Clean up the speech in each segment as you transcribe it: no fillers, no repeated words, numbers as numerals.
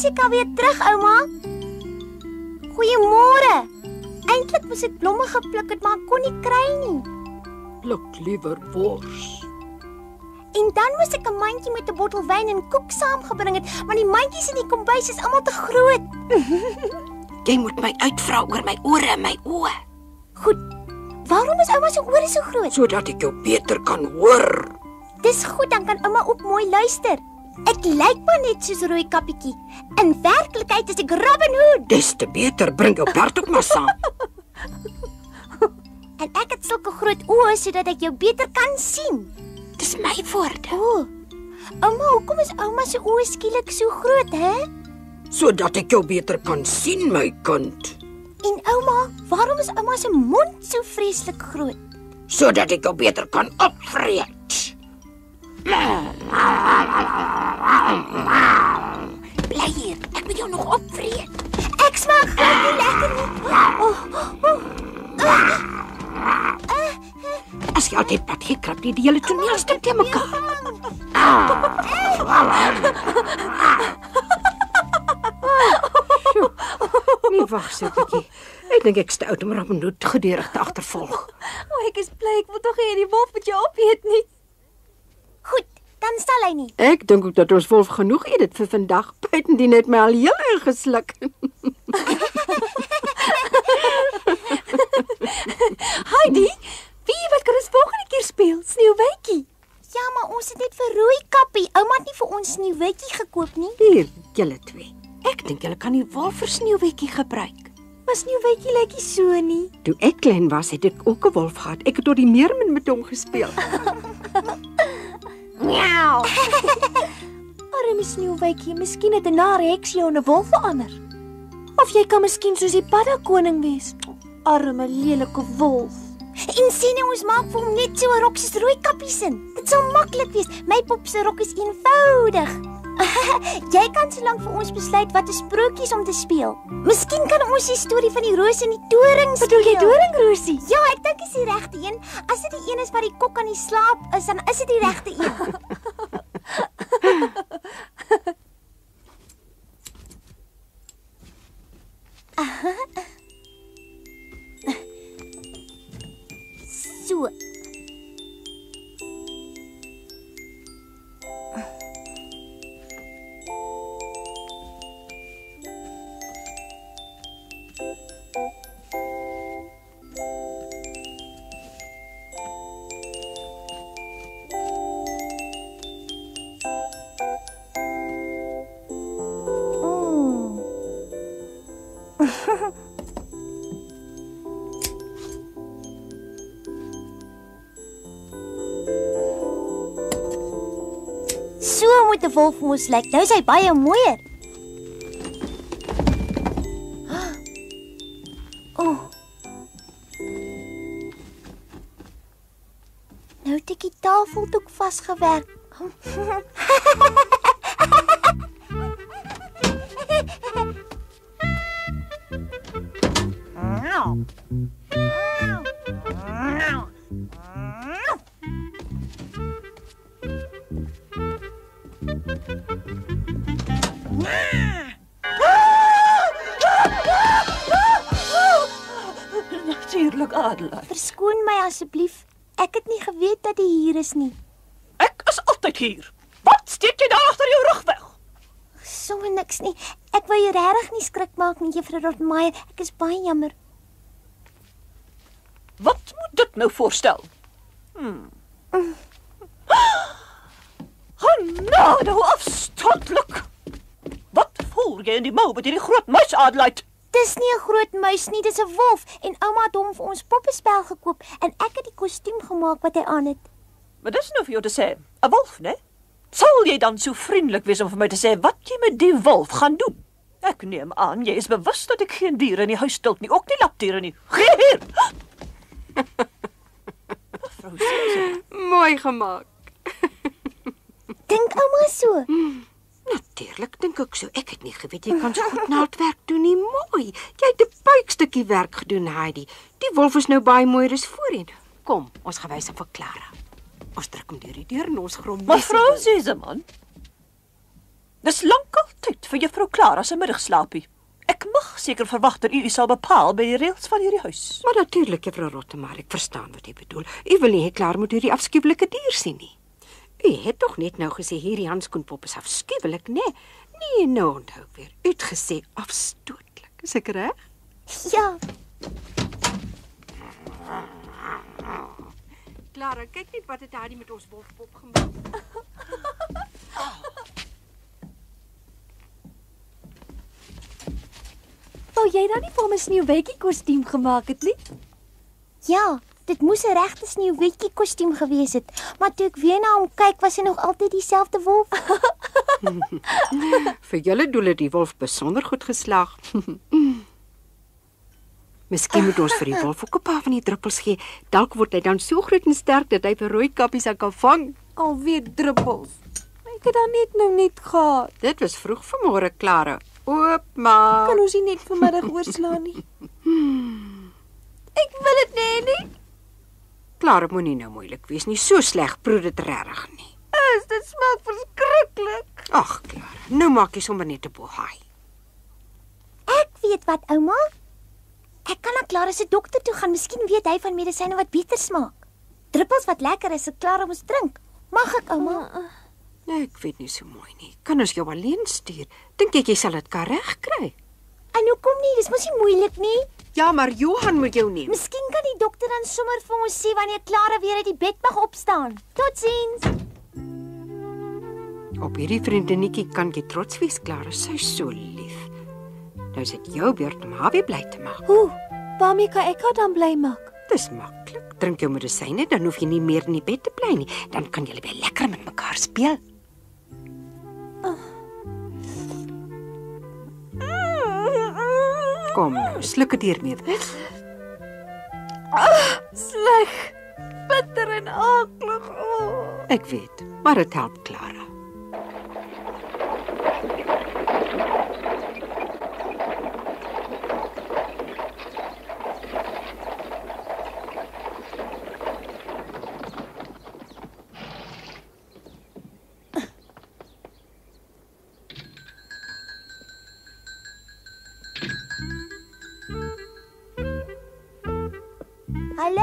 is ek alweer terug, ouma. Goeiemôre. Eintlik moes ek blomme gepluk het, maar ek kon nie kry nie. Pluk liewer wors. En dan moes ek 'n mandjie met 'n bottel wyn en koek saamgebring het, maar die mandjies in die kombuis is almal te groot. Jy moet my uitvra oor my ore en my oë, Goed. Waarom is ouma se ore so groot? sodat ek jou beter kan hoor. Dis goed, dan kan ouma ook mooi luister. Ek lyk maar net soos Rooikappietjie. In werklikheid is ek Robin Hood. Des te beter, bring jou perd ook maar saam. En ek het sulke groot oë sodat ek jou beter kan sien. Dis my woorde. O. Ouma, hoekom is ouma se oë skielik so groot, hè? Sodat ek jou beter kan sien, my kind. En ouma, waarom is ouma se mond so vreeslik groot? Sodat ek jou beter kan opvreet. Bly hier, ek moet jou nog opvreet. Ek smaak glad nie lekker nie. As jy altyd pad gekrap, die hele toneelstuk te mekaar. Nee, wag so 'n bietjie. Ek dink ek is te oud om Robin Hood geduldig te agtervolg. O, ek is bly ek wil tog hê die wolf met jou opeet nie. Goed, dan sal hy nie. Ek dink ook dat ons wolf genoeg eet het vir vandag. Buitendien het my al heel ingesluk. Heidi, wie wat kan ons volgende keer speel? Sneeuwwitjie. Ja, maar ons het net vir Rooikappie. Ouma het nie vir ons Sneeuwwitjie gekoop nie. Hier, julle twee. Ek dink julle kan die wolf vir Sneeuwwitjie gebruik. Maar Sneeuwwitjie lyk nie so nie. Toe ek klein was, het ek ook 'n wolf gehad. Ek het tot die meermin met hom gespeel. Miau. Arme Sneeuwwitjie, miskien het 'n nare heks jou in 'n wolf verander. Of jy kan miskien soos die paddakoning wees. Arme lelike wolf. En sien ons maak vir hom net so 'n rok soos Rooikappie se. Dit sal maklik wees. My pop se rok is eenvoudig. Jy kan solank vir ons besluit wat 'n sprokies om te speel. Miskien kan ons die storie van die roos en die doring speel. Bedoel jy doringroosie? Ja, ek dink dis die regte een. As dit die een is wat die kok aan die slaap is, dan is dit die regte een. So. So moet 'n wolf mos lyk. Nou is hy baie mooier. Oh. Nou het ek die tafeldoek vasgewerk. Natuurlik, Adelheid. Verskoon my asseblief. Ek het nie geweet dat jy hier is nie. Ek is altyd hier. Wat steek jy daar agter jou rug weg? Sommer niks nie. Ek wou jou regtig nie skrik maak nie, Juffrou Rottenmeier. Ek is baie jammer. Wat moet dit nou voorstel? Genade, hoe afstotlik. Wat voel jy in die mou met hierdie groot muis, Adelheid? Dis nie 'n groot muis nie, dis 'n wolf en ouma het hom vir ons poppespel gekoop en ek het die kostuum gemaak wat hy aan het. Maar dis nou vir jou te sê, 'n wolf, né? Sal jy dan so vriendelik wees om vir my te sê wat jy met die wolf gaan doen? Ek neem aan jy is bewus dat ek geen diere in die huis stil nie, ook nie lapdiere nie. Gee hier. Mevrou Susan. Mooi gemaak. Dink ouma so. Natuurlik dink ek so. Ek het nie geweet jy kan so goed naaldwerk doen nie. Mooi. Jy het 'n puikstukkie werk gedoen, Heidi. Die wolf is nou baie mooier as voorheen. Kom, ons gaan wys aan vir Clara. Ons druk hom deur die deur en ons grom. Mevrou Susan. Dis lankal tyd vir juffrou Clara se middagslaapie. Ek mag seker verwag dat u sal bepaal by die reëls van hierdie huis. Maar natuurlik, juffrou Rottemar, ek verstaan wat u bedoel. U wil nie hê Klaar moet hierdie afskuwelike dier sien nie. U het tog net nou gesê hierdie handskoenpop is afskuwelik, né? Nee, nou onthou ek weer. U het gesê afstootlik. Is ek reg? Ja, Clara, kyk net wat het hy met ons wolfpop gemaak. wou jy dan nie vir hom 'n Sneeuwwitjie kostuum gemaak het nie? Ja, dit moes 'n regte Sneeuwwitjie kostuum gewees het, maar toe ek weer na hom kyk, was hy nog altyd dieselfde wolf. Vir julle doel het die wolf besonder goed geslaag. Miskien moet ons vir die wolf ook 'n paar van die druppels gee. Dalk word hy dan so groot en sterk dat hy vir rooikappies kan vang. Alweer druppels. Ek het dan net gehad. Dit was vroeg vanmôre, Clara. Oopmaak. Kan ons nie net vanmiddag oorslaan nie? Ek wil dit nie. Clara, moenie nou moeilik wees nie. So sleg proe dit regtig nie. Dit smaak verskriklik. Ag, Clara, nou maak jy sommer net 'n bohaai. Ek weet wat, ouma. Ek kan na Clara se dokter toe gaan. Miskien weet hy van medisyne wat beter smaak. Druppels wat lekker is, ek Clara moet drink. Mag ek, ouma? Nee, ek weet nie so mooi nie. Kan ons jou alleen stuur? Dink jy sal dit kan regkry? En hoekom nie? Dis mos nie moeilik nie. Ja, maar Johan moet jou neem. Miskien kan die dokter dan sommer vir ons sê wanneer Clara weer uit die bed mag opstaan. Totsiens. Op hierdie vriendinnetjie kan jy trots wees, Clara. Sy's so lief. Nou is dit jou beurt om haar weer bly te maak. Hoe? Waarmee kan ek haar dan bly maak? Dis maklik. Drink jou medisyne, dan hoef jy nie meer in die bed te bly nie. Dan kan julle weer lekker met mekaar speel. Kom nou, sluk dit hiermee weg. Sleg. Bitter en aklig. Ek weet, maar dit help, Clara. Hallo?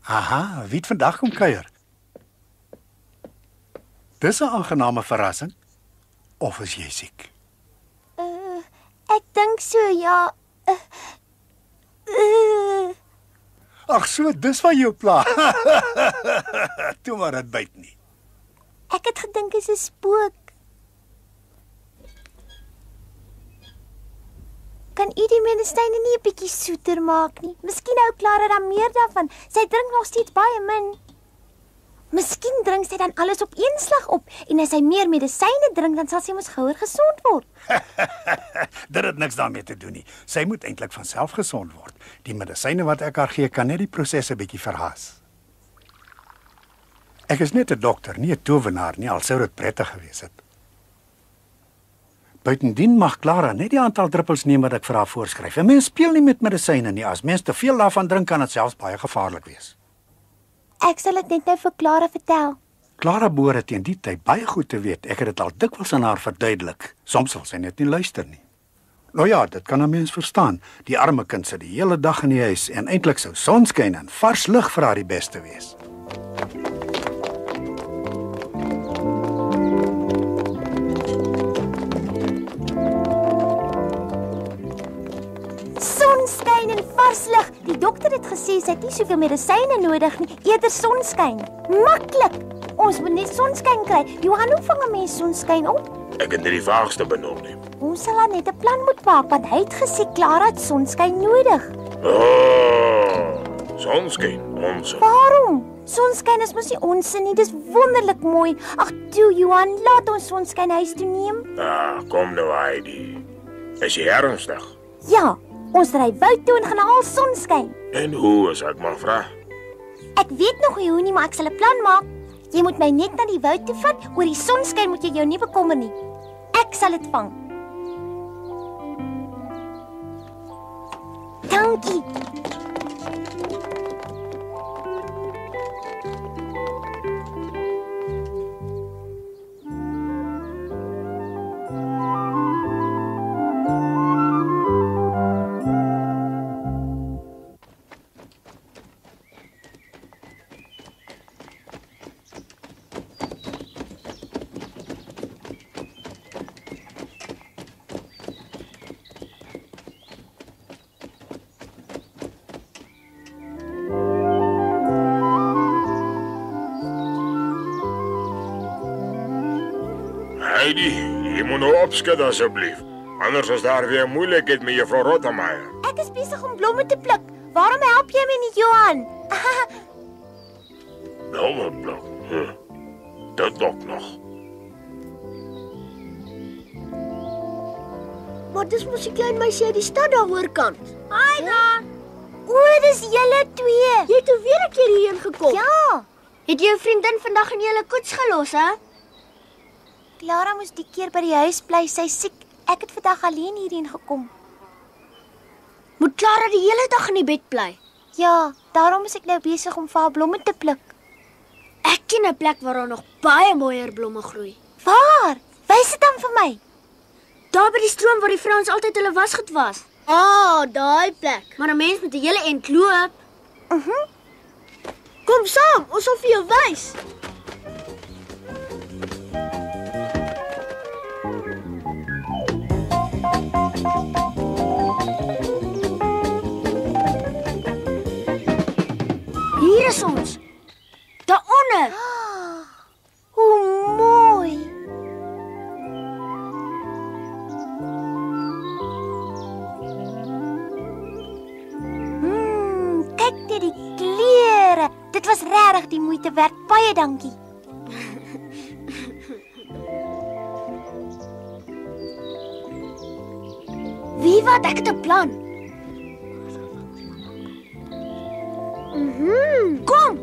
Aha, wie het vandag kom kuier? Dis 'n aangename verrassing. Of is jy siek? Ek dink so, ja. Ag so, dis wat jou pla. Toe maar dit byt nie. Ek het gedink dit is 'n spook. Kan u die medisyne nie 'n bietjie soeter maak nie? Miskien hou Clara dan meer daarvan. Sy drink nog steeds baie min. Miskien drink sy dan alles op een slag op en as sy meer medisyne drink, dan sal sy mos gouer gesond word. Dit het niks daarmee te doen nie. Sy moet eintlik van self gesond word. Die medisyne wat ek haar gee, kan net die proses 'n bietjie verhaas. Ek is net 'n dokter, nie 'n towenaar nie, al sou dit prettig gewees het. Buitendien mag Clara net die aantal druppels neem wat ek vir haar voorskryf. En mens speel nie met medisyne nie. As mens te veel daarvan drink, kan dit selfs baie gevaarlik wees. Ek sal dit net nou vir Clara vertel. Clara behoort teen die tyd baie goed te weet. Ek het dit al dikwels aan haar verduidelik. Soms sal sy net nie luister nie. Nou ja, dit kan 'n mens verstaan. Die arme kind sit die hele dag in die huis en eintlik sou sonskyn en vars lug vir haar die beste wees. Sonskyn en vars lig. Die dokter het gesê sy het nie soveel medisyne nodig nie, eerder sonskyn. Maklik. Ons moet net sonskyn kry. Johan, hoe vang 'n mens sonskyn op? Ek het nie die vaagste benul nie. Ons sal dan net 'n plan moet maak want hy het gesê Clara het sonskyn nodig. Oh, sonskyn, ons. Waarom? Sonskyn is mos nie ons nie, dis wonderlik mooi. Ag toe Johan, laat ons sonskyn huis toe neem. Kom nou Heidi. Is jy ernstig? Ja, ons ry woud toe en gaan al sonskyn. En hoe as ek mag vra? Ek weet nog nie hoe nie, maar ek sal 'n plan maak. Jy moet my net na die woud toe vat, oor die sonskyn moet jy jou nie bekommer nie. Ek sal dit vang. Dankie. Heidi, jy moet nou opskud asseblief. Anders is daar weer moeilikheid met juffrou Rottenmeier. Ek is besig om blomme te pluk. Waarom help jy my nie, Johan? Blommepluk. Dat ook nog. Maar dis mos die klein meisie uit die stad daar hoorkant. Haai daar. O, dis julle twee. Jy het toe weer 'n keer hierheen gekom. Ja. Het jy jou vriendin vandag in julle koets gelos, hè? Clara moes die keer by die huis bly, sy siek. Ek het vandag alleen hierheen gekom. Moet Clara die hele dag in die bed bly? Ja, daarom is ek nou besig om vir haar blomme te pluk. Ek ken 'n plek waar daar nog baie mooier blomme groei. Waar? Wys dit dan vir my. Daar by die stroom waar die vrouens altyd hulle wasgoed was. Daai plek. Maar 'n mens moet 'n hele ent loop. Kom saam, ons sal vir jou wys. Hier is ons. Daaronder. Hoe mooi. Kyk net die kleure. Dit was regtig die moeite werd. Baie dankie. Wie wat ek het 'n plan. Kom.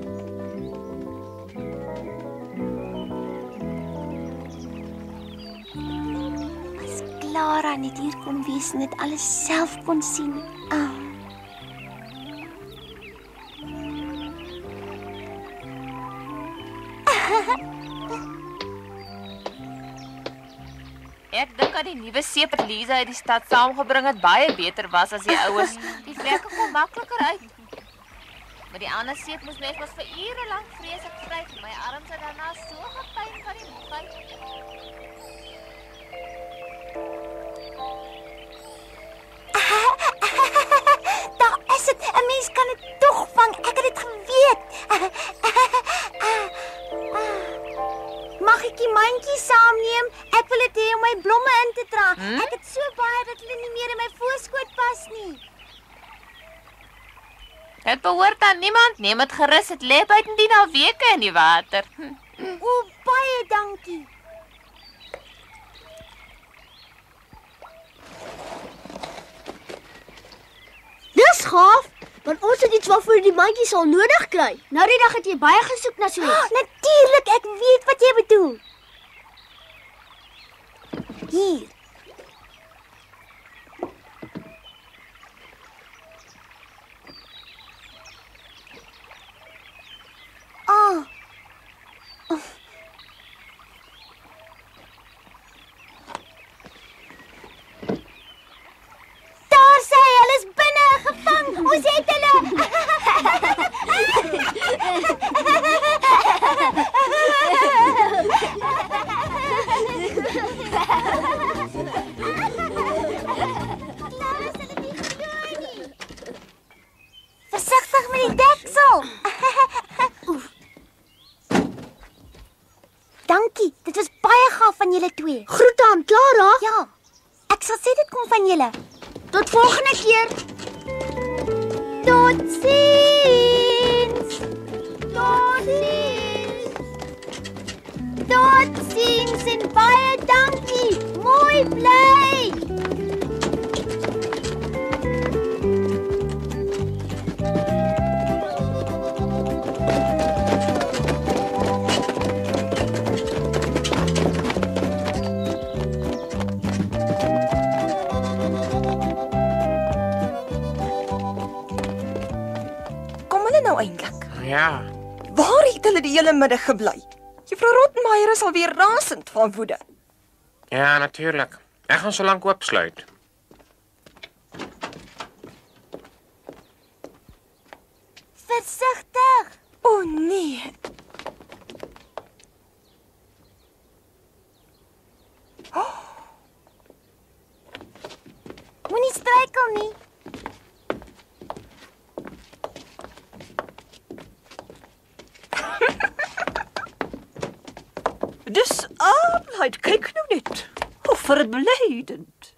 As Clara net hier kon wees en dit alles self kon sien. Ek dink dat die nuwe seep wat Lisa uit die stad saamgebring het baie beter was as die oues. Die vlekke kom makliker uit. Maar die ander seep moes mens vir ure lank vreeslik vryf. My arms het daarna so gepyn van die moegheid. Daar is dit. 'n Mens kan dit tog vang. Ek het dit geweet. Mag ek die mandjie saamneem? Ek wil dit hê om my blomme in te dra. Ek het so baie dat hulle nie meer in my voorskoot pas nie. Het behoort aan niemand. Neem dit gerus. Dit lê buitendien al weke in die water. O, baie dankie. Dis gaaf, want ons het iets waarvoor die mandjie sal nodig kry. Nou die dag het jy baie gesoek na so iets. Natuurlik, ek weet wat jy bedoel. Hier. Daar sê hulle is binne gevang. Ons het hulle. Versigtig met die deksel. Dankie, dit was baie gaaf van julle twee. Groete aan Clara. Ja, ek sal sê dit kom van julle. Tot volgende keer. Tot ziens. Tot nou eintlik? Ja, Waar het hulle die hele middag gebly? Juffrou Rottenmeier is alweer rasend van woede. ja, natuurlijk. Ek gaan so lank oopsluit. Versigtig. O nee. Moenie struikel nie. Dis Adelheid, kyk nou net. Hoe verblydend.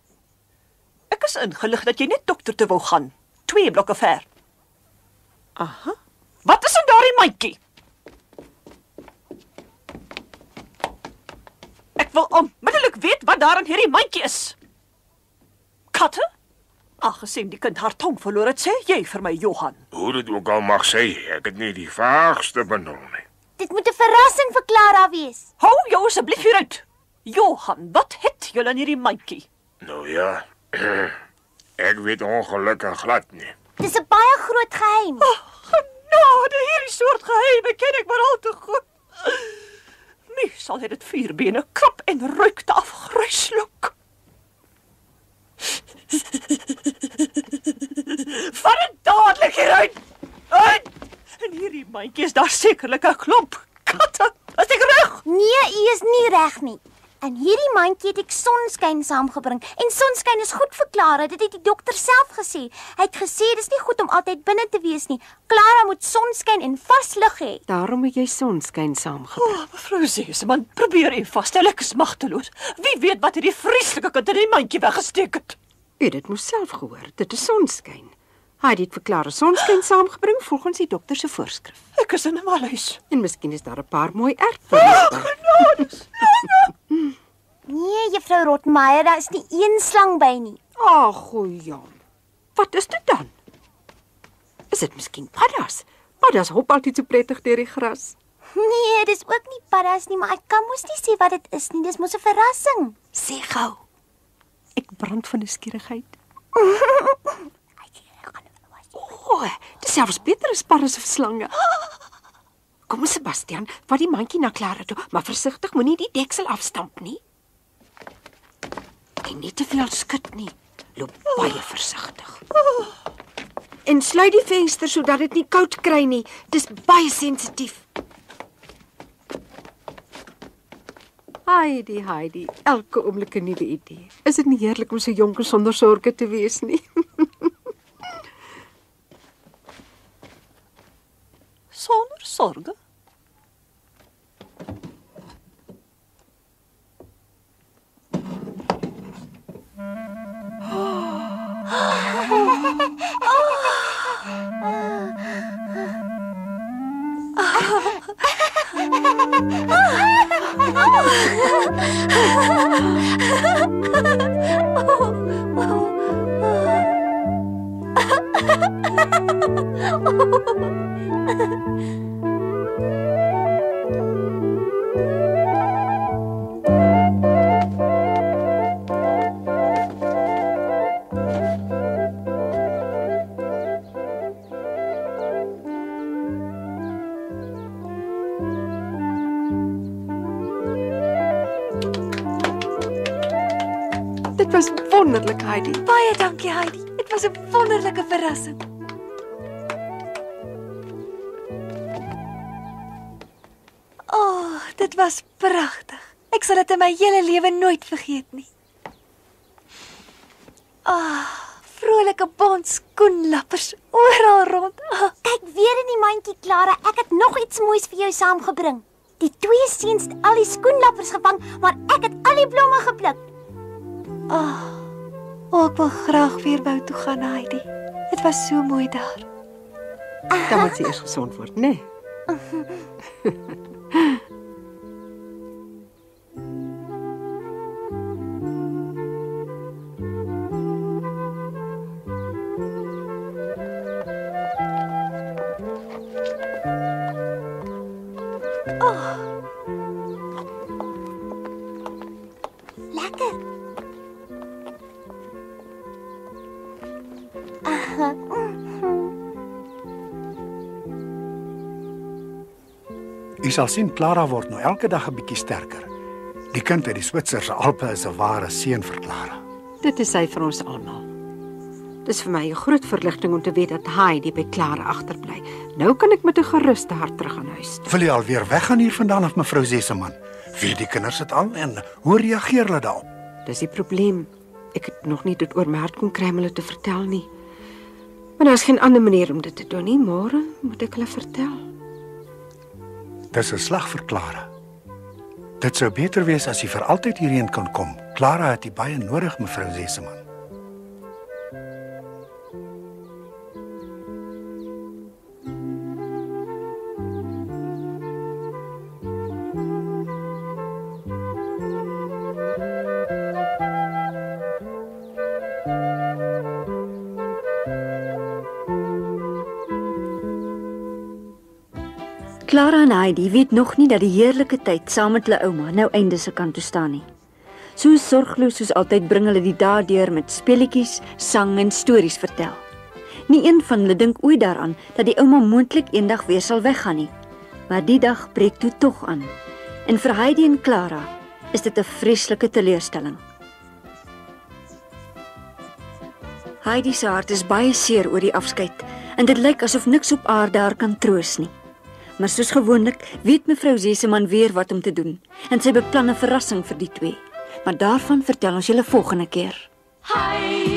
Ek is ingelig dat jy net dokter toe wou gaan. 2 blokke ver. Aha. Wat is in daardie mandjie? Ek wil onmiddellik weet wat daar in hierdie mandjie is. Katte? Aangesien die kind haar tong verloor het, sê jy vir my, Johan. Hoe dit ook al mag sê, ek het nie die vaagste bedoel nie. Dit moet 'n verrassing vir Clara wees. Hou jou asseblief hieruit. Johan, wat het julle in hierdie mandjie? Nou ja, ek weet ongelukkig glad nie. Dis 'n baie groot geheim. Genade, hierdie soort geheime ken ek maar al te goed. Nie sal hy dit 4 bene krap en ruik te afgryslik. Vat dit dadelik hieruit. Uit! In hierdie mandjie is daar sekerlik 'n klomp katte. Is ek reg? Nee, u is nie reg nie. In hierdie mandjie het ek sonskyn saamgebring en sonskyn is goed vir Clara, dit het die dokter self gesê. Hy het gesê dis nie goed om altyd binne te wees nie. Clara moet sonskyn en vars lig hê. Daarom het jy sonskyn saamgebring. Oh, mevrou Seseman, probeer u vasstel, ek is magteloos. Wie weet wat hierdie vreeslike kind in die mandjie weggesteek het? U het dit mos self gehoor, dit is sonskyn. Hy het dit vir Clara sonskyn saamgebring volgens die dokter se voorskrif. Ek is in 'n malhuis. En miskien is daar 'n paar mooi aardbeie. Genade. Nee, juffrou Rottenmeier, daar is nie een slang by nie. Ag, Jan. Wat is dit dan? Is dit miskien paddas? Paddas hop altyd so prettig deur die gras. Nee, dis ook nie paddas nie, maar ek kan mos nie sê wat dit is nie. Dis mos 'n verrassing. Sê gou. Ek brand van nuuskierigheid. Dis selfs beter as paddas of slange. Kom Sebastian, vat die mandjie na Clara toe, maar versigtig, moenie die deksel afstamp nie. En nie te veel skud nie. Loop baie versigtig. En sluit die venster sodat dit nie koud kry nie. Dis baie sensitief. Heidi, elke oomblik 'n nuwe idee. Is dit nie heerlik om so jonk en sonder sorge te wees nie? Sonder sorge. Dit was wonderlik, Heidi. Baie dankie, Heidi. Dit was 'n wonderlike verrassing. Oh, dit was pragtig. Ek sal dit in my hele lewe nooit vergeet nie. Vrolike bont skoenlappers oral rond. Kyk weer in die mandjie, Clara. Ek het nog iets moois vir jou saamgebring. Die 2 seuns het al die skoenlappers gevang, maar ek het al die blomme gepluk. Ek wil graag weer wou toe gaan, Heidi. Dit was so mooi daar. Dan moet sy eers gesond word, né? Lekker. U sal sien Clara word nou elke dag 'n bietjie sterker. Die kind uit die Switserse Alpe is 'n ware seun vir Clara. Dit is sy vir ons almal. Dis vir my 'n groot verligting om te weet dat Heidi by Clara agterbly. Nou kan ek met 'n geruste hart terug aan huis toe. Wil jy alweer weggaan hiervandaan of mevrou Seseman? Weet die kinders dit al en hoe reageer hulle daarop? Dis die probleem. Ek het nog nie dit oor my hart kon kry om hulle te vertel nie. Maar daar's geen ander manier om dit te doen nie. Môre moet ek hulle vertel. Dis 'n slag vir Clara. Dit sou beter wees as jy vir altyd hierheen kon kom. Clara het jy baie nodig, mevrou Seseman. Clara en Heidi weet nog nie dat die heerlike tyd saam met hulle ouma nou einde se kant toe staan nie. So sorgloos soos altyd bring hulle die dae deur met speletjies, sang en stories vertel. Nie een van hulle dink ooit daaraan dat die ouma moontlik eendag weer sal weggaan nie. Maar die dag breek toe tog aan. En vir Heidi en Clara is dit 'n vreeslike teleurstelling. Heidi se hart is baie seer oor die afskeid en dit lyk asof niks op aarde haar kan troos nie. Maar soos gewoonlik weet mevrou Seseman weer wat om te doen en sy beplan 'n verrassing vir die twee. Maar daarvan vertel ons julle volgende keer. Hi.